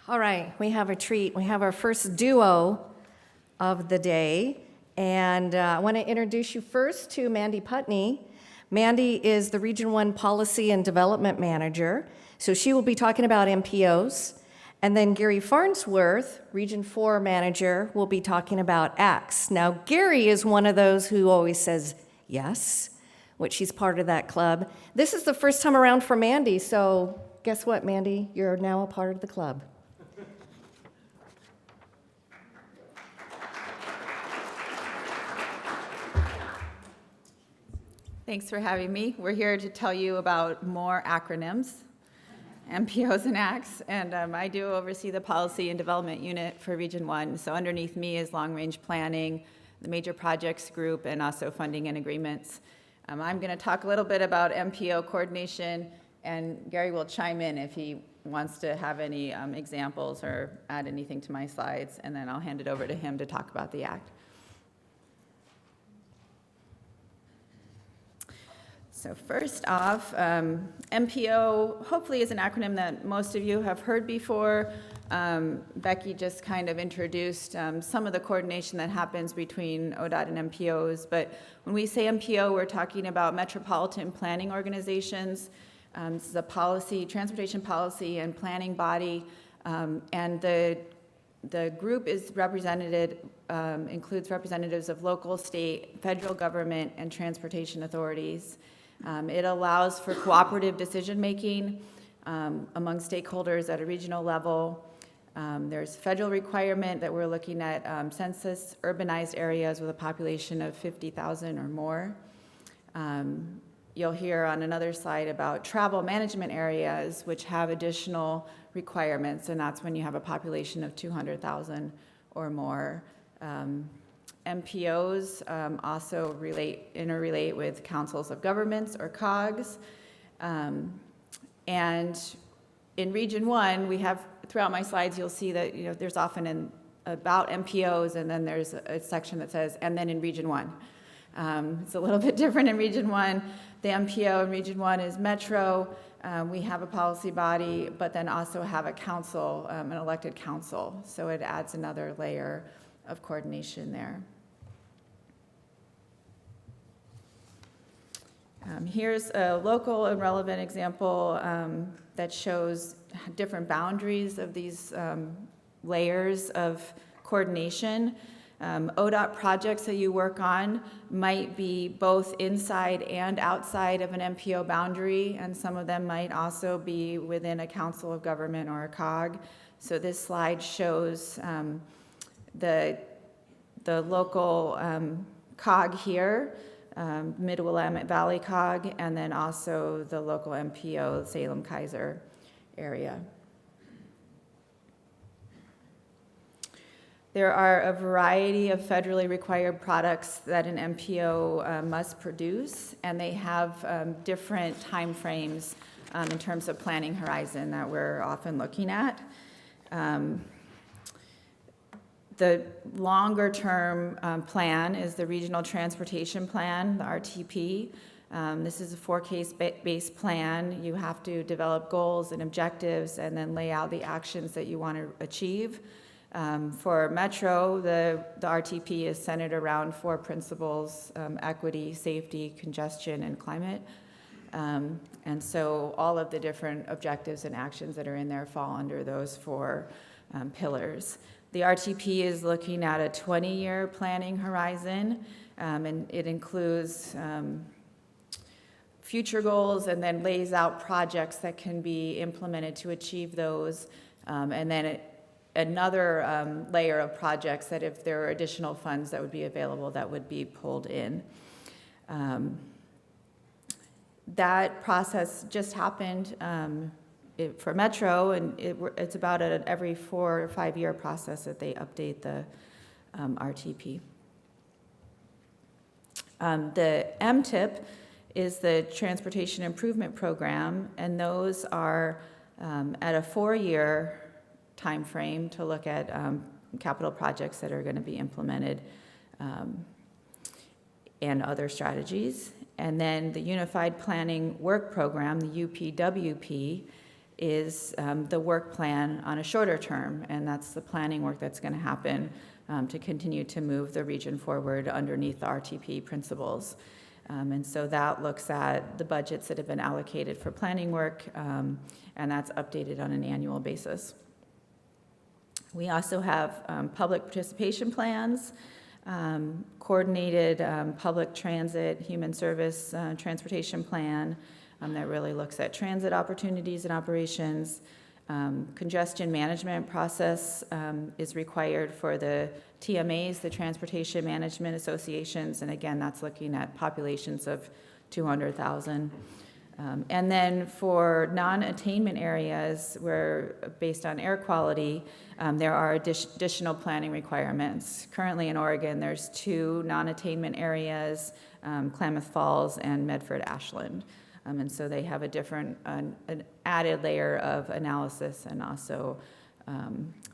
All right, we have a treat. We have our first duo of the day. And I want to introduce you first to Mandy Putney. Mandy is the Region 1 Policy and Development Manager. So she will be talking about MPOs. And then Gary Farnsworth, Region 4 Manager, will be talking about ACTs. Now, Gary is one of those who always says yes, which he's part of that club. This is the first time around for Mandy, so guess what, Mandy? You're now a part of the club. Thanks for having me. We're here to tell you about more acronyms, MPOs and ACTs, and I do oversee the Policy and Development Unit for Region 1. So underneath me is Long Range Planning, the Major Projects Group, and also Funding and Agreements. I'm going to talk a little bit about MPO Coordination, and Gary will chime in if he wants to have any examples or add anything to my slides, and then I'll hand it over to him to talk about the ACT. So first off, MPO hopefully is an acronym that most of you have heard before. Becky just kind of introduced some of the coordination that happens between ODOT and MPOs, but when we say MPO, we're talking about Metropolitan Planning Organizations. This is a transportation policy and planning body, and the group is includes representatives of local, state, federal government, and transportation authorities. It allows for cooperative decision-making among stakeholders at a regional level. There's federal requirement that we're looking at census urbanized areas with a population of 50,000 or more. You'll hear on another slide about travel management areas, which have additional requirements, and that's when you have a population of 200,000 or more. MPOs also interrelate with councils of governments or COGs. And in Region 1, we have, throughout my slides, you'll see that there's often about MPOs, and then there's a section that says, and then in Region 1. It's a little bit different in Region 1. The MPO in Region 1 is Metro. We have a policy body, but then also have a council, an elected council. So it adds another layer of coordination there. Here's a local and relevant example that shows different boundaries of these layers of coordination. ODOT projects that you work on might be both inside and outside of an MPO boundary, and some of them might also be within a council of government or a COG. So this slide shows the local COG here, Mid-Willamette Valley COG, and then also the local MPO, Salem-Kaiser area. There are a variety of federally required products that an MPO must produce, and they have different time frames in terms of planning horizon that we're often looking at. The longer-term plan is the Regional Transportation Plan, the RTP. This is a forecast-based plan. You have to develop goals and objectives and then lay out the actions that you want to achieve. For Metro, the RTP is centered around 4 principles: equity, safety, congestion, and climate. And so all of the different objectives and actions that are in there fall under those 4 pillars. The RTP is looking at a 20-year planning horizon, and it includes future goals and then lays out projects that can be implemented to achieve those, and then another layer of projects that if there are additional funds that would be available, that would be pulled in. That process just happened for Metro, and it's about every 4 or 5 year process that they update the RTP. The MTIP is the Transportation Improvement Program, and those are at a 4-year time frame to look at capital projects that are going to be implemented and other strategies. And then the Unified Planning Work Program, the UPWP, is the work plan on a shorter term, and that's the planning work that's going to happen to continue to move the region forward underneath the RTP principles. And so that looks at the budgets that have been allocated for planning work, and that's updated on an annual basis. We also have public participation plans, coordinated public transit, human service transportation plan that really looks at transit opportunities and operations. Congestion management process is required for the TMAs, the Transportation Management Associations, and again, that's looking at populations of 200,000. And then for non-attainment areas, where based on air quality, there are additional planning requirements. Currently in Oregon, there's 2 non-attainment areas, Klamath Falls and Medford-Ashland. And so they have a different, an added layer of analysis and also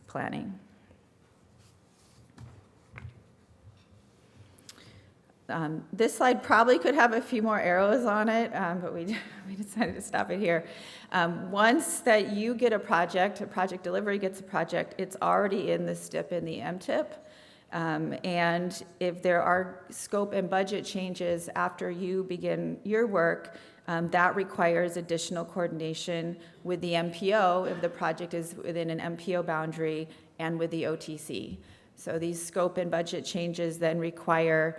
planning. This slide probably could have a few more arrows on it, but we decided to stop it here. Once that you get a project delivery gets a project, it's already in the STIP and the MTIP. And if there are scope and budget changes after you begin your work, that requires additional coordination with the MPO if the project is within an MPO boundary and with the OTC. So these scope and budget changes then require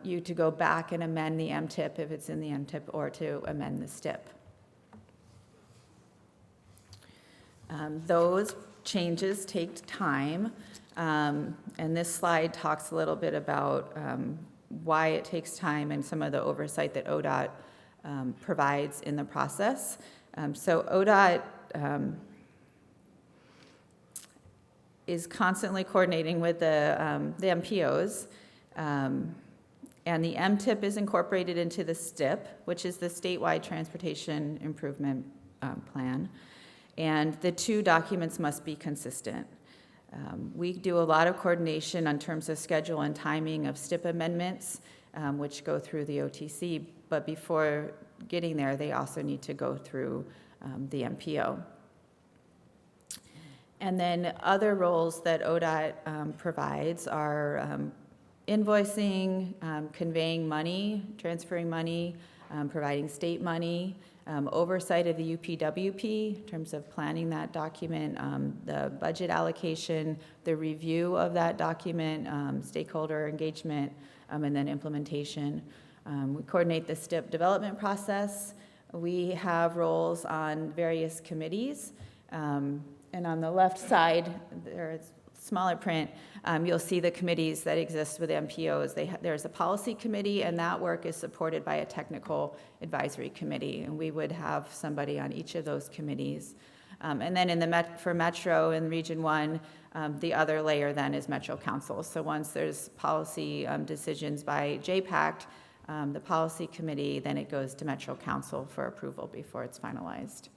you to go back and amend the MTIP if it's in the MTIP, or to amend the STIP. Those changes take time, and this slide talks a little bit about why it takes time and some of the oversight that ODOT provides in the process. So ODOT is constantly coordinating with the MPOs, and the MTIP is incorporated into the STIP, which is the Statewide Transportation Improvement Plan, and the 2 documents must be consistent. We do a lot of coordination in terms of schedule and timing of STIP amendments, which go through the OTC, but before getting there, they also need to go through the MPO. And then other roles that ODOT provides are invoicing, conveying money, transferring money, providing state money, oversight of the UPWP in terms of planning that document, the budget allocation, the review of that document, stakeholder engagement, and then implementation. We coordinate the STIP development process. We have roles on various committees. And on the left side, there's smaller print, you'll see the committees that exist with MPOs. There's a policy committee, and that work is supported by a technical advisory committee, and we would have somebody on each of those committees. And then for Metro in Region 1, the other layer then is Metro Council. So once there's policy decisions by JPACT, the policy committee, then it goes to Metro Council for approval before it's finalized.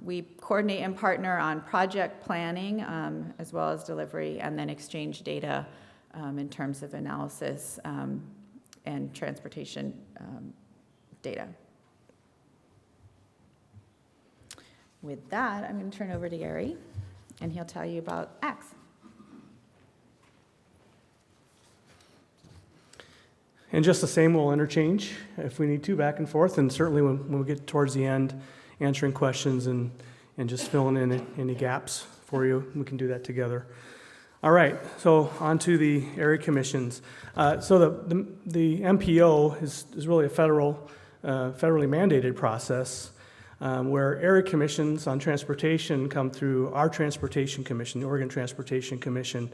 We coordinate and partner on project planning as well as delivery, and then exchange data in terms of analysis and transportation data. With that, I'm going to turn over to Gary, and he'll tell you about ACTs. And just the same, we'll interchange if we need to, back and forth, and certainly when we get towards the end, answering questions and just filling in any gaps for you, we can do that together. All right, so on to the area commissions. So the MPO is really a federally mandated process where area commissions on transportation come through our Transportation Commission, the Oregon Transportation Commission.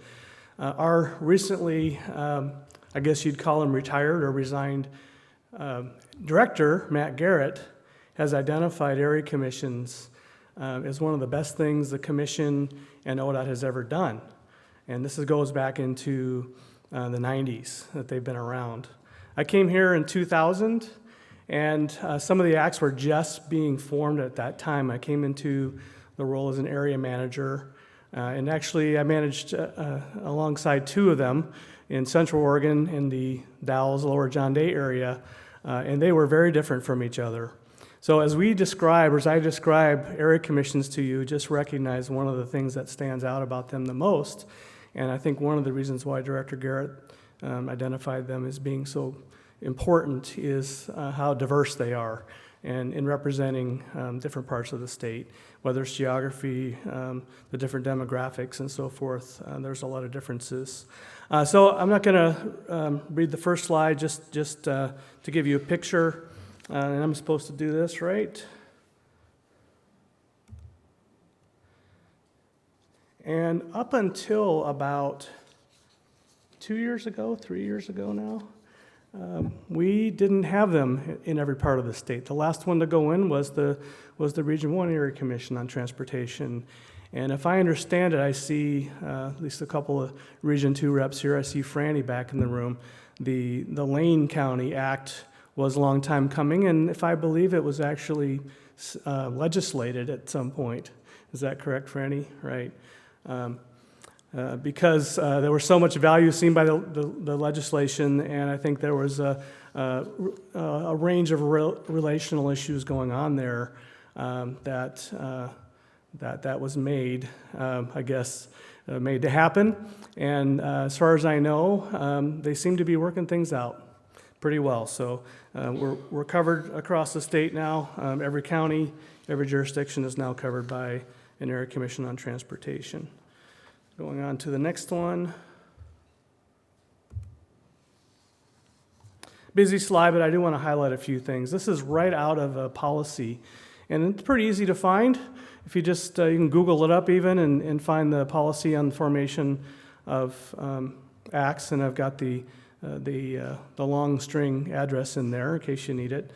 Our recently, I guess you'd call him retired or resigned, director, Matt Garrett, has identified area commissions as one of the best things the commission and ODOT has ever done. And this goes back into the 90s that they've been around. I came here in 2000, and some of the acts were just being formed at that time. I came into the role as an area manager, and actually I managed alongside 2 of them in Central Oregon in the Dalles, Lower John Day area, and they were very different from each other. So as we describe, or as I describe area commissions to you, just recognize one of the things that stands out about them the most. And I think one of the reasons why Director Garrett identified them as being so important is how diverse they are and in representing different parts of the state, whether it's geography, the different demographics and so forth. There's a lot of differences. So I'm not going to read the first slide, just to give you a picture. And I'm supposed to do this, right? And up until about 2 years ago, 3 years ago now, we didn't have them in every part of the state. The last one to go in was the Region 1 Area Commission on Transportation. And if I understand it, I see at least a couple of Region 2 reps here. I see Franny back in the room. The Lane County Act was a long time coming, and if I believe it was actually legislated at some point. Is that correct, Franny? Right. Because there was so much value seen by the legislation, and I think there was a range of relational issues going on there that was made, made to happen. And as far as I know, they seem to be working things out pretty well. So we're covered across the state now. Every county, every jurisdiction is now covered by an area commission on transportation. Going on to the next one. Busy slide, but I do want to highlight a few things. This is right out of a policy, and it's pretty easy to find. If you just, you can Google it up even and find the policy on the formation of acts, and I've got the long string address in there in case you need it.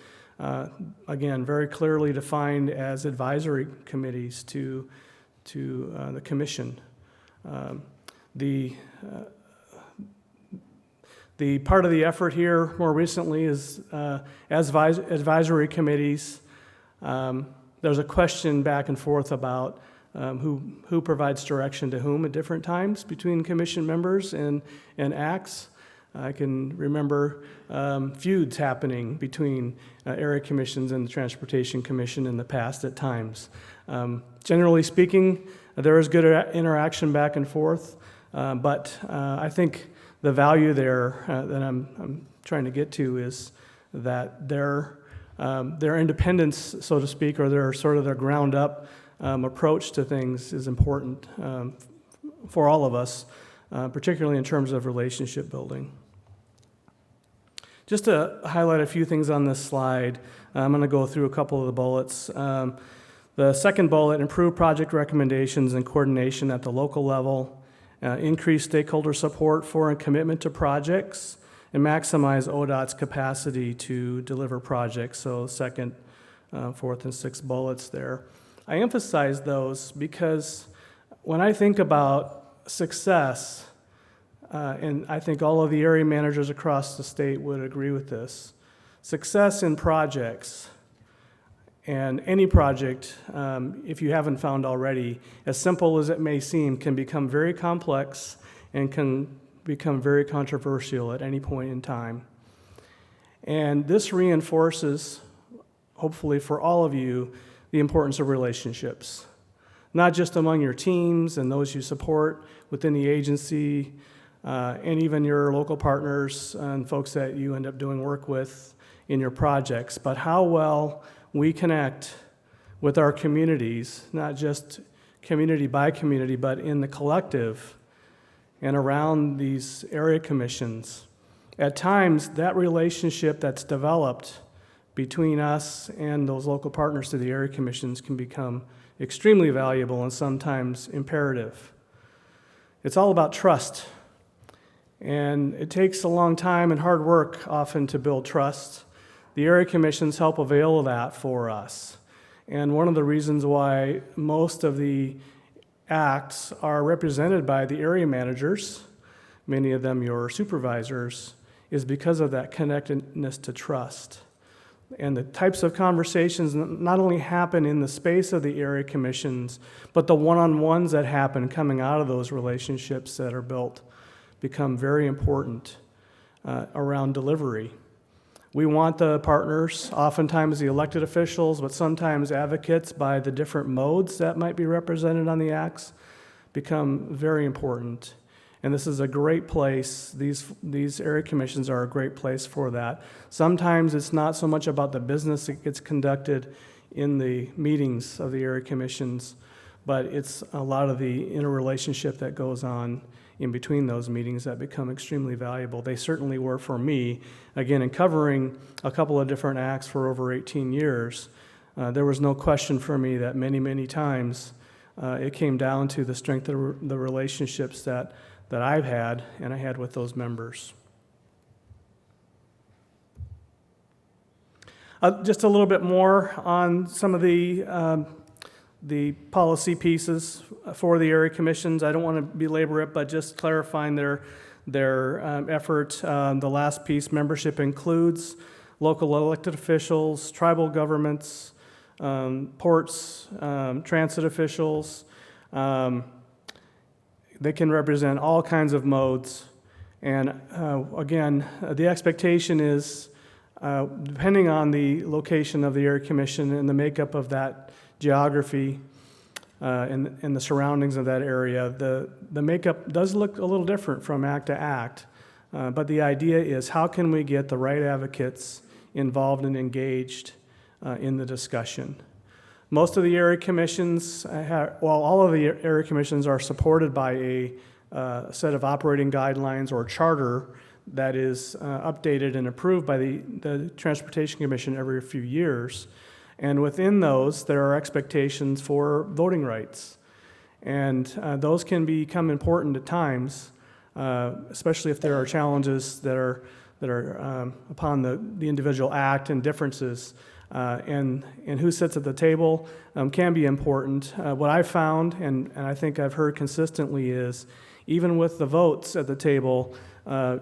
Again, very clearly defined as advisory committees to the commission. The part of the effort here more recently is as advisory committees. There's a question back and forth about who provides direction to whom at different times between commission members and acts. I can remember feuds happening between area commissions and the Transportation Commission in the past at times. Generally speaking, there is good interaction back and forth, but I think the value there that I'm trying to get to is that their independence, so to speak, or their sort of their ground-up approach to things is important for all of us, particularly in terms of relationship building. Just to highlight a few things on this slide, I'm going to go through a couple of the bullets. The second bullet, improve project recommendations and coordination at the local level, increase stakeholder support for and commitment to projects, and maximize ODOT's capacity to deliver projects. So second, fourth, and sixth bullets there. I emphasize those because when I think about success, and I think all of the area managers across the state would agree with this, success in projects, and any project, if you haven't found already, as simple as it may seem, can become very complex and can become very controversial at any point in time. And this reinforces, hopefully for all of you, the importance of relationships, not just among your teams and those you support within the agency, and even your local partners and folks that you end up doing work with in your projects, but how well we connect with our communities, not just community by community, but in the collective and around these area commissions. At times, that relationship that's developed between us and those local partners to the area commissions can become extremely valuable and sometimes imperative. It's all about trust. And it takes a long time and hard work often to build trust. The area commissions help avail that for us. And one of the reasons why most of the acts are represented by the area managers, many of them your supervisors, is because of that connectedness to trust. And the types of conversations not only happen in the space of the area commissions, but the one-on-ones that happen coming out of those relationships that are built become very important around delivery. We want the partners, oftentimes the elected officials, but sometimes advocates by the different modes that might be represented on the acts become very important. And this is a great place, these area commissions are a great place for that. Sometimes it's not so much about the business that gets conducted in the meetings of the area commissions, but it's a lot of the interrelationship that goes on in between those meetings that become extremely valuable. They certainly were for me. Again, in covering a couple of different acts for over 18 years, there was no question for me that many, many times it came down to the strength of the relationships that I've had and I had with those members. Just a little bit more on some of the policy pieces for the area commissions. I don't want to belabor it, but just clarifying their effort. The last piece, membership includes local elected officials, tribal governments, ports, transit officials. They can represent all kinds of modes. And again, the expectation is, depending on the location of the area commission and the makeup of that geography and the surroundings of that area, the makeup does look a little different from act to act. But the idea is, how can we get the right advocates involved and engaged in the discussion? Most of the area commissions, all of the area commissions are supported by a set of operating guidelines or charter that is updated and approved by the Transportation Commission every few years. And within those, there are expectations for voting rights. And those can become important at times, especially if there are challenges that are upon the individual act and differences. And who sits at the table can be important. What I've found, and I think I've heard consistently, is even with the votes at the table,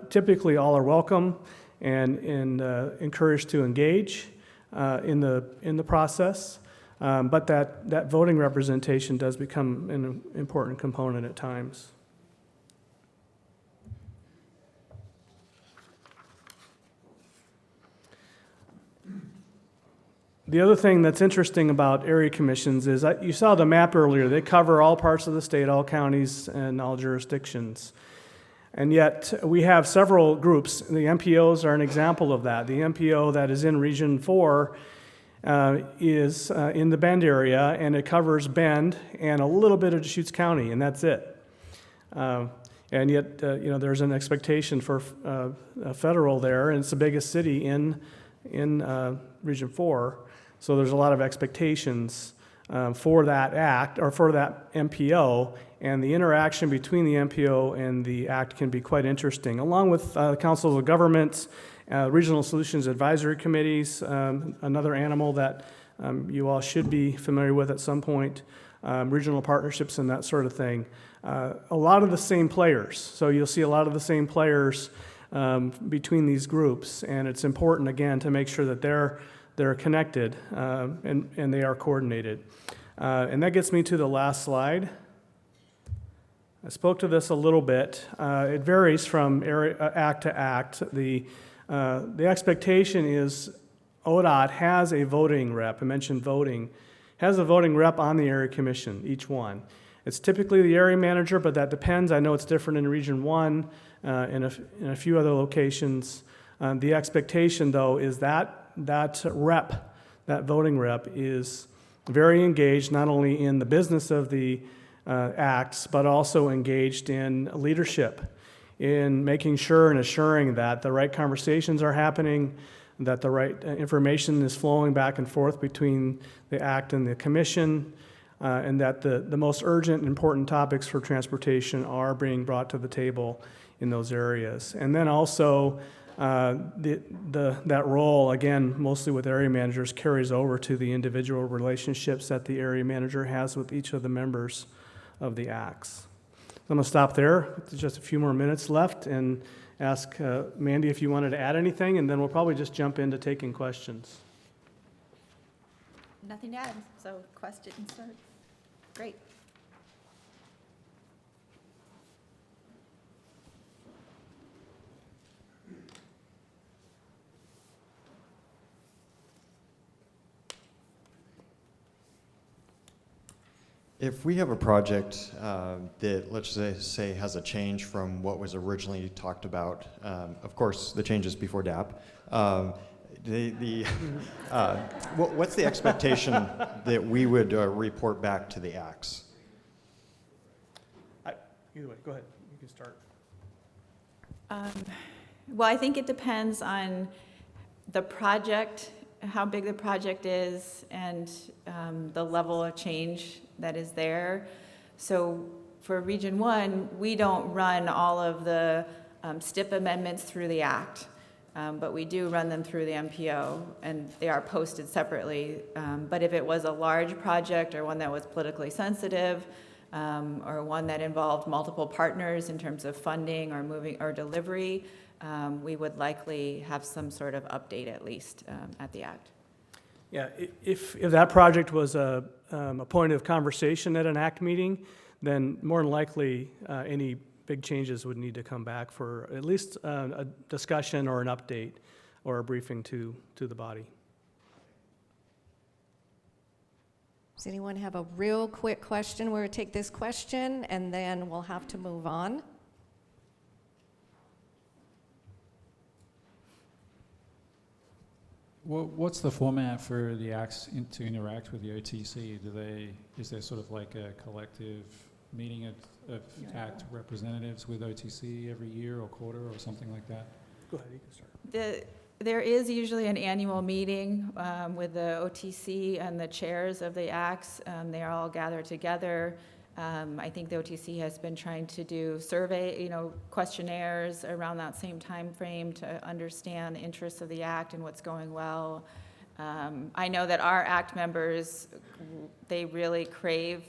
typically all are welcome and encouraged to engage in the process. But that voting representation does become an important component at times. The other thing that's interesting about area commissions is that you saw the map earlier. They cover all parts of the state, all counties, and all jurisdictions. And yet we have several groups. The MPOs are an example of that. The MPO that is in Region 4 is in the Bend area, and it covers Bend and a little bit of Deschutes County, and that's it. And yet, there's an expectation for federal there, and it's the biggest city in Region 4. So there's a lot of expectations for that act, or for that MPO, and the interaction between the MPO and the act can be quite interesting, along with councils of governments, regional solutions advisory committees, another animal that you all should be familiar with at some point, regional partnerships and that sort of thing. A lot of the same players. So you'll see a lot of the same players between these groups, and it's important, again, to make sure that they're connected and they are coordinated. And that gets me to the last slide. I spoke to this a little bit. It varies from act to act. The expectation is ODOT has a voting rep. I mentioned voting. Has a voting rep on the area commission, each one. It's typically the area manager, but that depends. I know it's different in Region 1 and in a few other locations. The expectation, though, is that rep, that voting rep, is very engaged not only in the business of the acts, but also engaged in leadership, in making sure and assuring that the right conversations are happening, that the right information is flowing back and forth between the act and the commission, and that the most urgent and important topics for transportation are being brought to the table in those areas. And then also that role, again, mostly with area managers, carries over to the individual relationships that the area manager has with each of the members of the acts. So I'm going to stop there. There's just a few more minutes left, and ask Mandy if you wanted to add anything, and then we'll probably just jump into taking questions. Nothing to add, so questions are great. If we have a project that, let's say, has a change from what was originally talked about, of course, the changes before DAP, what's the expectation that we would report back to the ACTs? Either way, go ahead. You can start. Well, I think it depends on the project, how big the project is, and the level of change that is there. So for Region 1, we don't run all of the STIP amendments through the ACT, but we do run them through the MPO, and they are posted separately. But if it was a large project or one that was politically sensitive, or one that involved multiple partners in terms of funding or moving or delivery, we would likely have some sort of update at least at the ACT. Yeah, if that project was a point of conversation at an ACT meeting, then more than likely any big changes would need to come back for at least a discussion or an update or a briefing to the body. Does anyone have a real quick question? We're going to take this question and then we'll have to move on. What's the format for the ACTs to interact with the OTC? Is there sort of like a collective meeting of ACT representatives with OTC every year or quarter or something like that? Go ahead, you can start. There is usually an annual meeting with the OTC and the chairs of the ACTs. They are all gathered together. I think the OTC has been trying to do questionnaires around that same time frame to understand the interests of the ACT and what's going well. I know that our ACT members, they really crave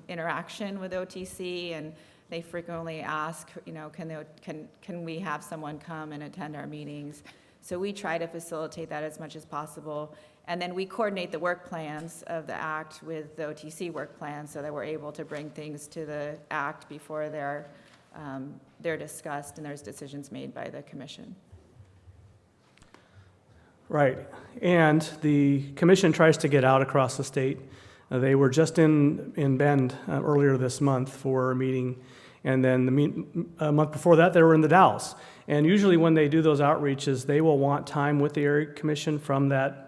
interaction with OTC, and they frequently ask, can we have someone come and attend our meetings? So we try to facilitate that as much as possible. And then we coordinate the work plans of the ACT with the OTC work plans so that we're able to bring things to the ACT before they're discussed and there's decisions made by the commission. Right, and the commission tries to get out across the state. They were just in Bend earlier this month for a meeting, and then a month before that they were in the Dalles. And usually when they do those outreaches, they will want time with the area commission from that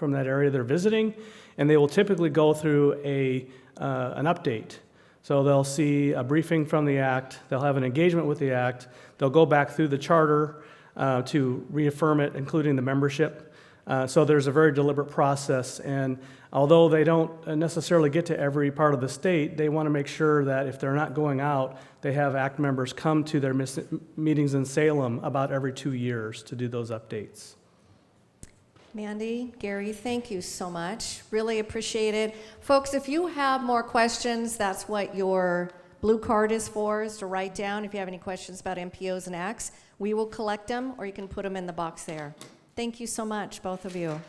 area they're visiting, and they will typically go through an update. So they'll see a briefing from the ACT, they'll have an engagement with the ACT, they'll go back through the charter to reaffirm it, including the membership. So there's a very deliberate process, and although they don't necessarily get to every part of the state, they want to make sure that if they're not going out, they have ACT members come to their meetings in Salem about every 2 years to do those updates. Mandy, Gary, thank you so much. Really appreciate it. Folks, if you have more questions, that's what your blue card is for, is to write down if you have any questions about MPOs and ACTs. We will collect them, or you can put them in the box there. Thank you so much, both of you.